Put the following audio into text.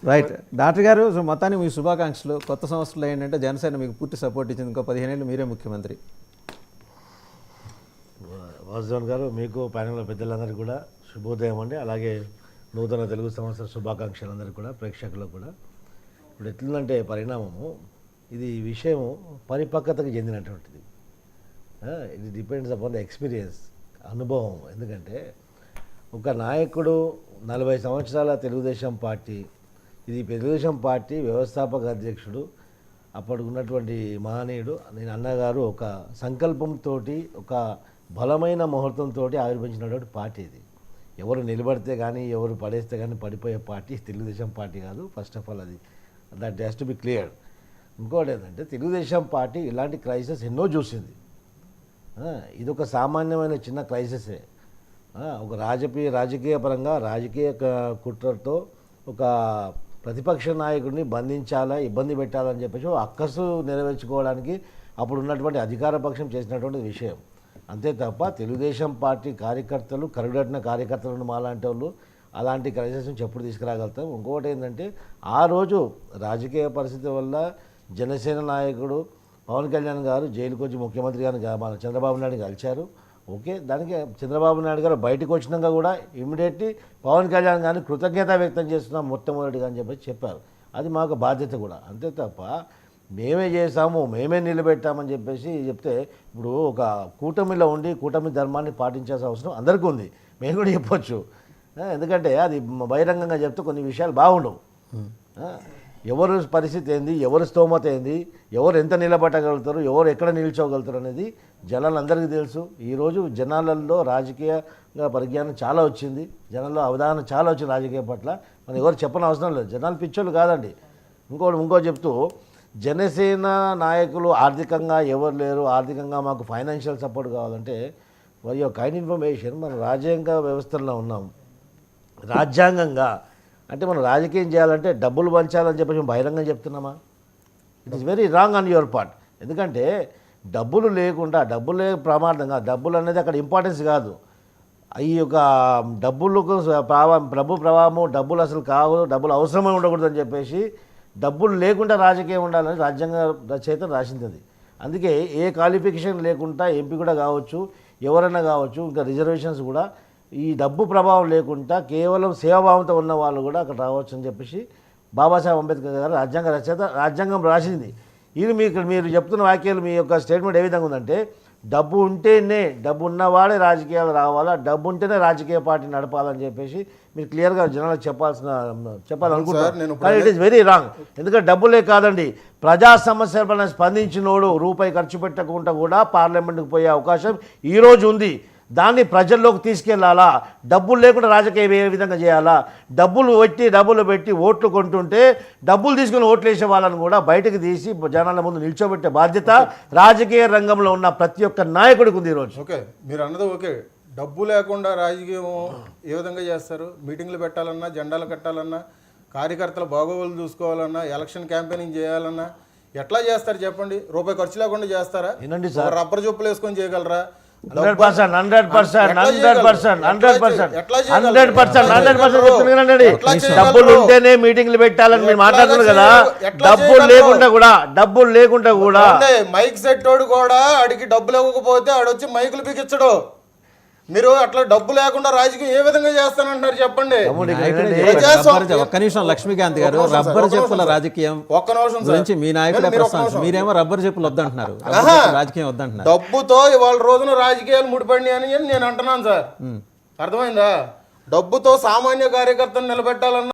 Right doctor గారు, so మొత్తానికి మీ శుభాకాంక్షలు. కొత్త సంవత్సరంలో ఏంటంటే జనసేన మీకు పూర్తి సపోర్ట్ ఇచ్చింది. ఇంకో 15 ఏళ్ళు మీరే ముఖ్యమంత్రి. వాసుదేవన్ గారు, మీకు ప్యానెల్లో పెద్దలందరికీ కూడా శుభోదయం అండి. అలాగే నూతన తెలుగు సంవత్సర శుభాకాంక్షలు అందరికీ కూడా, ప్రేక్షకులకు కూడా. ఇప్పుడు ఎట్లుందంటే పరిణామము, ఇది విషయం పరిపక్వతకు చెందినటువంటిది. ఇది డిపెండ్స్ అపాన్ ద ఎక్స్పీరియన్స్, అనుభవం. ఎందుకంటే ఒక నాయకుడు 40 సంవత్సరాల తెలుగుదేశం పార్టీ, ఇది తెలుగుదేశం పార్టీ వ్యవస్థాపక అధ్యక్షుడు, అప్పటికి ఉన్నటువంటి మహనీయుడు, నేను అన్నగారు ఒక సంకల్పంతో, ఒక బలమైన ముహూర్తంతో ఆవిర్భించినటువంటి పార్టీ ఇది. ఎవరు నిలబడితే కానీ, ఎవరు పడేస్తే కానీ పడిపోయే పార్టీ తెలుగుదేశం పార్టీ కాదు. ఫస్ట్ ఆఫ్ ఆల్ అది that has to be clear. ఇంకోటి ఏంటంటే తెలుగుదేశం పార్టీ ఇలాంటి క్రైసిస్ ఎన్నో చూసింది. ఇది ఒక సామాన్యమైన చిన్న క్రైసిసే. ఒక రాజకీయ పరంగా రాజకీయ కుట్రతో ఒక ప్రతిపక్ష నాయకుడిని బంధించాలా, ఇబ్బంది పెట్టాలని చెప్పేసి అక్కసు నెరవేర్చుకోవడానికి అప్పుడు ఉన్నటువంటి అధికార పక్షం చేసినటువంటి విషయం. అంతే తప్ప తెలుగుదేశం పార్టీ కార్యకర్తలు, కరుగట్టిన కార్యకర్తలను మాలాంటి వాళ్ళు అలాంటి క్రైసిస్ నుంచి ఎప్పుడు తీసుకురాగలుగుతాం. ఇంకొకటి ఏంటంటే ఆ రోజు రాజకీయ పరిస్థితి వల్ల జనసేన నాయకుడు పవన్ కళ్యాణ్ గారు జైలుకి వచ్చి ముఖ్యమంత్రి గారిని మన చంద్రబాబు నాయుడు కలిశారు. ఓకే, దానికి చంద్రబాబు నాయుడు గారు బయటకు వచ్చినాక కూడా ఇమ్మీడియట్లీ పవన్ కళ్యాణ్ గారిని కృతజ్ఞత వ్యక్తం చేస్తున్నాం మొట్టమొదటిగా అని చెప్పి చెప్పారు. అది మాకు బాధ్యత కూడా. అంతే తప్ప మేమే చేసాము, మేమే నిలబెట్టామని చెప్పేసి చెప్తే, ఇప్పుడు ఒక కూటమిలో ఉండి కూటమి ధర్మాన్ని పాటించాల్సిన అవసరం అందరికీ ఉంది. మేము కూడా చెప్పొచ్చు. ఎందుకంటే అది బహిరంగంగా చెప్తే కొన్ని విషయాలు బాగుండవు. ఎవరు పరిస్థితి ఏంది, ఎవరి స్తోమత ఏంది, ఎవరు ఎంత నిలబట్టగలుగుతారు, ఎవరు ఎక్కడ నిల్చోగలుగుతారు అనేది జనాలందరికీ తెలుసు. ఈరోజు జనాలలో రాజకీయ పరిజ్ఞానం చాలా వచ్చింది, జనాల్లో అవగాహన చాలా వచ్చింది రాజకీయ పట్ల. మనం ఎవరు చెప్పని అవసరం లేదు, జనాలు పిచ్చోళ్ళు కాదండి. ఇంకో చెప్తూ, జనసేన నాయకులు ఆర్థికంగా ఎవరు లేరు, ఆర్థికంగా మాకు ఫైనాన్షియల్ సపోర్ట్ కావాలంటే మరి కైండ్ ఇన్ఫర్మేషన్, మనం రాజ్యాంగ వ్యవస్థలో ఉన్నాం. రాజ్యాంగంగా అంటే మనం రాజకీయం చేయాలంటే డబ్బులు పంచాలని చెప్పి మేము బహిరంగంగా చెప్తున్నామా? It is very wrong on your part. ఎందుకంటే డబ్బులు లేకుండా, డబ్బులే ప్రమాదంగా, డబ్బులు అనేది అక్కడ ఇంపార్టెన్స్ కాదు. ఈ యొక్క డబ్బులకు ప్రభు ప్రభావము, డబ్బులు అసలు కావు, డబ్బులు అవసరమే ఉండకూడదని చెప్పేసి డబ్బులు లేకుండా రాజకీయం ఉండాలని రాజ్యాంగ రచయిత రాసింది అది. అందుకే ఏ క్వాలిఫికేషన్ లేకుండా ఎంపీ కూడా కావచ్చు, ఎవరైనా కావచ్చు, ఇంకా రిజర్వేషన్స్ కూడా ఈ డబ్బు ప్రభావం లేకుండా కేవలం సేవాభావంతో ఉన్న వాళ్ళు కూడా అక్కడ రావచ్చు అని చెప్పేసి బాబాసాహెబ్ అంబేద్కర్ గారు రాజ్యాంగ రచయిత రాజ్యాంగం రాసింది. ఇది మీరు చెప్తున్న వాక్యాలు, మీ యొక్క స్టేట్మెంట్ ఏ విధంగా ఉందంటే, డబ్బు ఉంటేనే, డబ్బు ఉన్నవాడే రాజకీయాలు రావాలా, డబ్బు ఉంటేనే రాజకీయ పార్టీ నడపాలని చెప్పేసి మీరు క్లియర్గా జనాలకు చెప్పాలనుకుంటున్నారు. కానీ ఇట్ ఈస్ వెరీ రాంగ్. ఎందుకంటే డబ్బులే కాదండి, ప్రజా సమస్యలపైన స్పందించినోడు రూపాయి ఖర్చు పెట్టకుండా కూడా పార్లమెంట్కి పోయే అవకాశం ఈరోజు ఉంది. దాన్ని ప్రజల్లోకి తీసుకెళ్లాలా, డబ్బులు లేకుండా రాజకీయం ఏ విధంగా చేయాలా, డబ్బులు పెట్టి ఓట్లు కొంటుంటే డబ్బులు తీసుకుని ఓట్లు వేసే వాళ్ళని కూడా బయటకు తీసి జనాల ముందు నిల్చోబెట్టే బాధ్యత రాజకీయ రంగంలో ఉన్న ప్రతి ఒక్క నాయకుడికి ఉంది ఈరోజు. ఓకే, మీరు అన్నది ఓకే. డబ్బు లేకుండా రాజకీయం ఏ విధంగా చేస్తారు? మీటింగ్లు పెట్టాలన్నా, జెండాలు కట్టాలన్నా, కార్యకర్తల బాగోగులు చూసుకోవాలన్నా, ఎలక్షన్ క్యాంపెయినింగ్ చేయాలన్నా ఎట్లా చేస్తారు చెప్పండి? రూపాయి ఖర్చు లేకుండా చేస్తారా? రబ్బర్ చెప్పులు వేసుకొని చేయగలరా? 100% డబ్బులు ఉంటేనే మీటింగ్లు పెట్టాలని మీరు మాట్లాడుతున్నారు కదా. డబ్బులు లేకుండా కూడా మైక్ సెట్ కూడా అడిగి డబ్బులు ఇవ్వకపోతే ఆడొచ్చి మైకులు బిగించడు. మీరు అట్లా డబ్బు లేకుండా రాజకీయం ఏ విధంగా చేస్తానంటున్నారు చెప్పండి? ఒక్క నిమిషం లక్ష్మీకాంత్ గారు, రబ్బర్ చెప్పుల రాజకీయం గురించి మీ నాయకుడే ప్రస్తావించారు. మీరేమో రబ్బర్ చెప్పులు వద్దంటున్నారు, రాజకీయం వద్దంటున్నారు. డబ్బుతో ఇవాళ రోజున రాజకీయాలు ముడిపడినాయి అని నేను అంటున్నాను సార్. అర్థమైందా? డబ్బుతో సామాన్య కార్యకర్తను నిలబెట్టాలన్నా